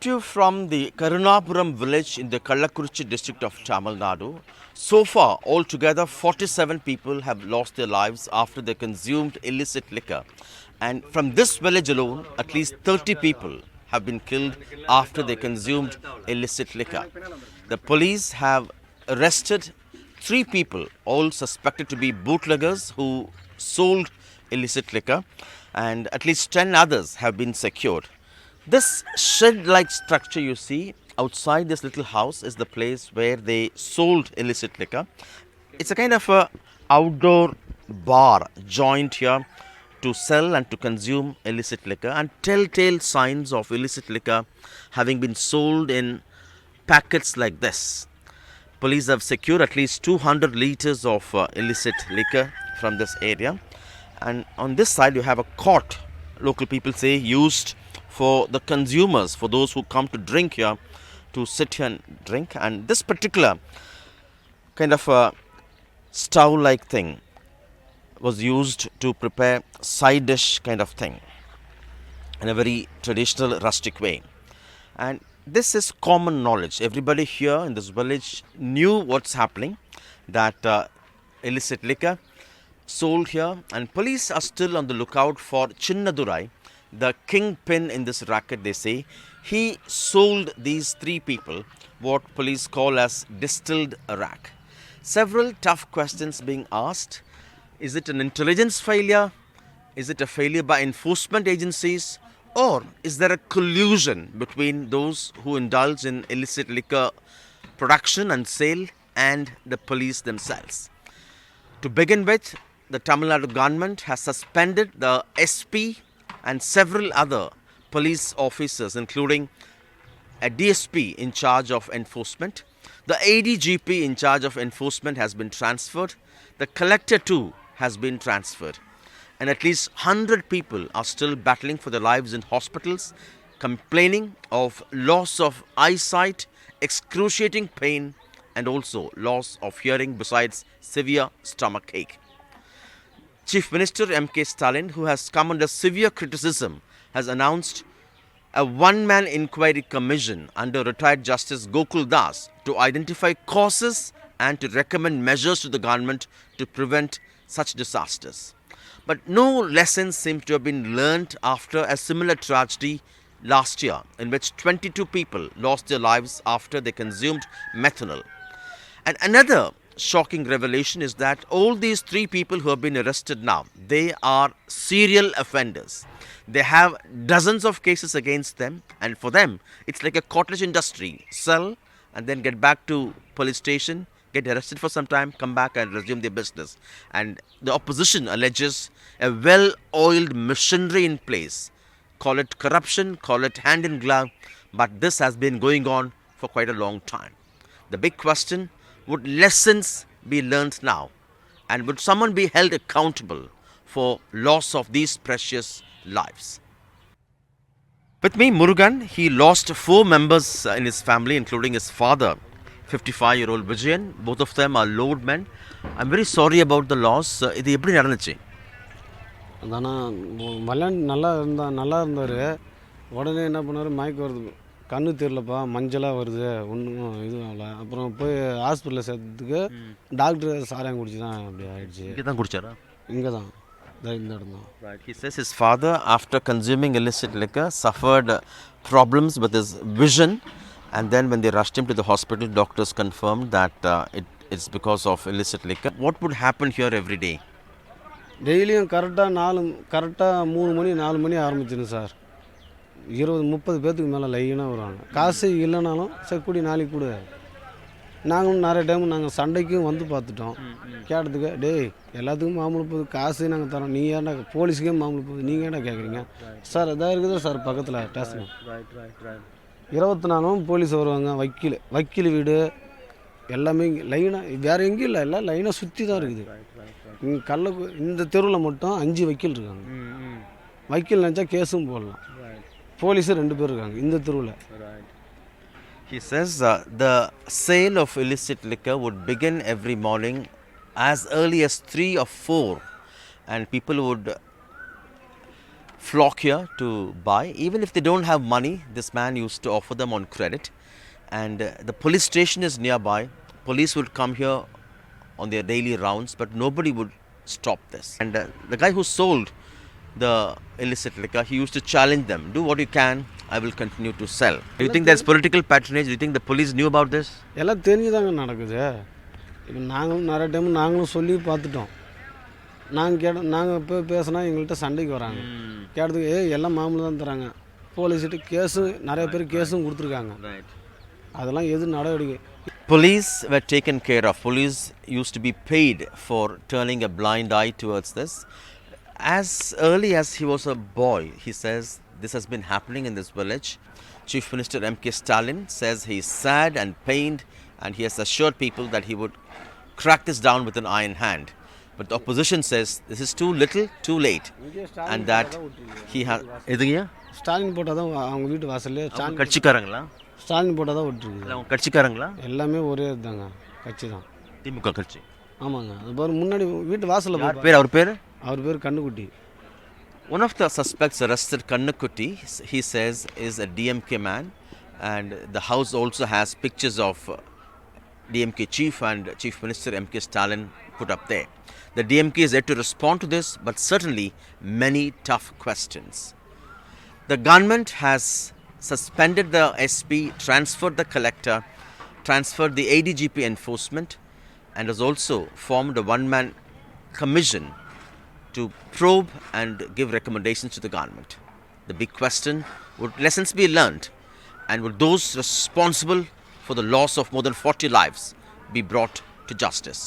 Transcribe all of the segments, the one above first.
you from the Karunapuram village in the Kallakurichi district of Tamil Nadu. So far, altogether 47 people have lost their lives after they consumed illicit liquor. And from this village alone, at least 30 people have been killed after they consumed illicit liquor. The police have arrested 3 people, all suspected to be bootleggers who sold illicit liquor, and at least 10 others have been secured. This shed-like structure you see outside this little house is the place where they sold illicit liquor. It's a kind of a outdoor bar joined here to sell and to consume illicit liquor, and telltale signs of illicit liquor having been sold in packets like this. Police have secured at least 200 liters of illicit liquor from this area, and on this side you have a court, local people say, used for the consumers, for those who come to drink here, to sit here and drink. And this particular kind of a stove-like thing was used to prepare side dish kind of thing in a very traditional rustic way. And this is common knowledge. Everybody here in this village knew what's happening, that illicit liquor sold here, and police are still on the lookout for Chinnadurai, the kingpin in this racket. They say he sold these 3 people what police call as distilled rack. Several tough questions being asked. Is it an intelligence failure? Is it a failure by enforcement agencies? Or is there a collusion between those who indulge in illicit liquor production and sale and the police themselves? To begin with, the Tamil Nadu government has suspended the SP and several other police officers, including a DSP in charge of enforcement. The ADGP in charge of enforcement has been transferred. The collector too has been transferred. And at least 100 people are still battling for their lives in hospitals, complaining of loss of eyesight, excruciating pain, and also loss of hearing, besides severe stomach ache. Chief Minister M.K. Stalin, who has come under severe criticism, has announced a one-man inquiry commission under retired Justice Gokul Das to identify causes and to recommend measures to the government to prevent such disasters. But no lessons seem to have been learnt after a similar tragedy last year, in which 22 people lost their lives after they consumed methanol. And another shocking revelation is that all these 3 people who have been arrested now, they are serial offenders. They have dozens of cases against them, and for them it's like a cottage industry: sell and then get back to police station, get arrested for some time, come back and resume their business. And the opposition alleges a well-oiled machinery in place. Call it corruption, call it hand in glove, but this has been going on for quite a long time. The big question: would lessons be learnt now? And would someone be held accountable for loss of these precious lives? With me, Murugan. He lost 4 members in his family, including his father, 55-year-old Vijayan. Both of them are load men. I'm very sorry about the loss. இது எப்படி நடந்துச்சு? அதானால் மலையான் நல்லா இருந்தார். உடனே என்ன பண்ணார், மயக்கம் வருது, கண்ணு தெரியலப்பா, மஞ்சளாக வருது, ஒன்றும் இதுவும் ஆகல. அப்புறம் போய் ஹாஸ்பிட்டலில் சேர்த்ததுக்கு டாக்டர் சாராயம் குடிச்சு தான் அப்படி ஆகிடுச்சு. இங்கே தான் குடிச்சாரா? இங்கே தான், இந்த இடம் தான். Right. He says his father, after consuming illicit liquor, suffered problems with his vision, and then when they rushed him to the hospital, doctors confirmed that it's because of illicit liquor. What would happen here every day? டெய்லியும் கரெக்டாக 3 மணி 4 மணி ஆரம்பிச்சிடும் sir. 20-30 பேர்த்துக்கு மேலே லைனாக வருவாங்க. காசு இல்லைனாலும் சரி குடி, நாளைக்கு கொடு. நாங்களும் நிறைய டைம் நாங்கள் சண்டைக்கும் வந்து பார்த்துட்டோம். கேட்டதுக்கு, டேய் எல்லாத்துக்கும் மாமூல் போகுது, காசு நாங்கள் தரோம், நீ ஏன்டா போலீஸுக்கே மாமூல் போகுது, நீங்கள் ஏன்டா கேட்குறீங்க? சார் இதாக இருக்குது சார் பக்கத்தில் ஸ்டேஷன். 24 போலீஸ் வருவாங்க. வக்கீல் வீடு எல்லாமே லைனாக, வேறு எங்கேயும் இல்லை, எல்லாம் லைனாக சுற்றி தான் இருக்குது. இங்கே இந்த தெருவில் மட்டும் 5 வக்கீல் இருக்காங்க. வக்கீல் நினச்சா கேஸும் போடலாம். போலீஸு 2 பேர் இருக்காங்க இந்த தெருவில். He says the sale of illicit liquor would begin every morning as early as 3 or 4, and people would flock here to buy. Even if they don't have money, this man used to offer them on credit. And the police station is nearby. Police would come here on their daily rounds, but nobody would stop this. And the guy who sold the illicit liquor, he used to challenge them, do what you can, I will continue to sell. Do you think there's political patronage? Do you think the police knew about this? எல்லாம் தெரிஞ்சுதாங்க நடக்குது. இப்போ நாங்களும் நிறைய time நாங்களும் சொல்லி பார்த்துட்டோம். நாங்கள் இப்போ பேசினா எங்கள்கிட்ட சண்டைக்கு வராங்க. கேட்டதுக்கு எல்லாம் மாமூல் தான் தராங்க. போலீஸ்கிட்ட கேஸும் நிறைய பேர் கேஸும் கொடுத்துருக்காங்க. அதெல்லாம் எது நடவடிக்கை? Police were taken care of. Police used to be paid for turning a blind eye towards this. As early as he was a boy, he says this has been happening in this village. Chief Minister M.K. Stalin says he is sad and pained, and he has assured people that he would crack this down with an iron hand. But the opposition says this is too little, too late, and that he has. எதுங்கயா? Stalin போட்டால் தான் அவங்க வீட்டு வாசல்லே கட்சிக்காரங்களா? ஸ்டாலின் போட்டால் தான் விட்டுருக்கு. அவங்க கட்சிக்காரங்களா? எல்லாமே ஒரே இதுதாங்க, கட்சி தான். திமுக கட்சி. ஆமாங்க. அது பாரு முன்னாடி வீட்டு வாசலில் அவர் பேர் கண்ணுக்குட்டி. One of the suspects arrested, Kallakurichi, he says is a DMK man, and the house also has pictures of DMK chief and Chief Minister M.K. Stalin put up there. The DMK is yet to respond to this, but certainly many tough questions. The government has suspended the SP, transferred the collector, transferred the ADGP enforcement, and has also formed a one-man commission to probe and give recommendations to the government. The big question, would lessons be learned, and would those responsible for the loss of more than 40 lives be brought to justice?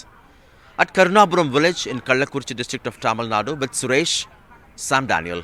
At Karunapuram village in Kallakurichi district of Tamil Nadu with Suresh, Sam Daniel.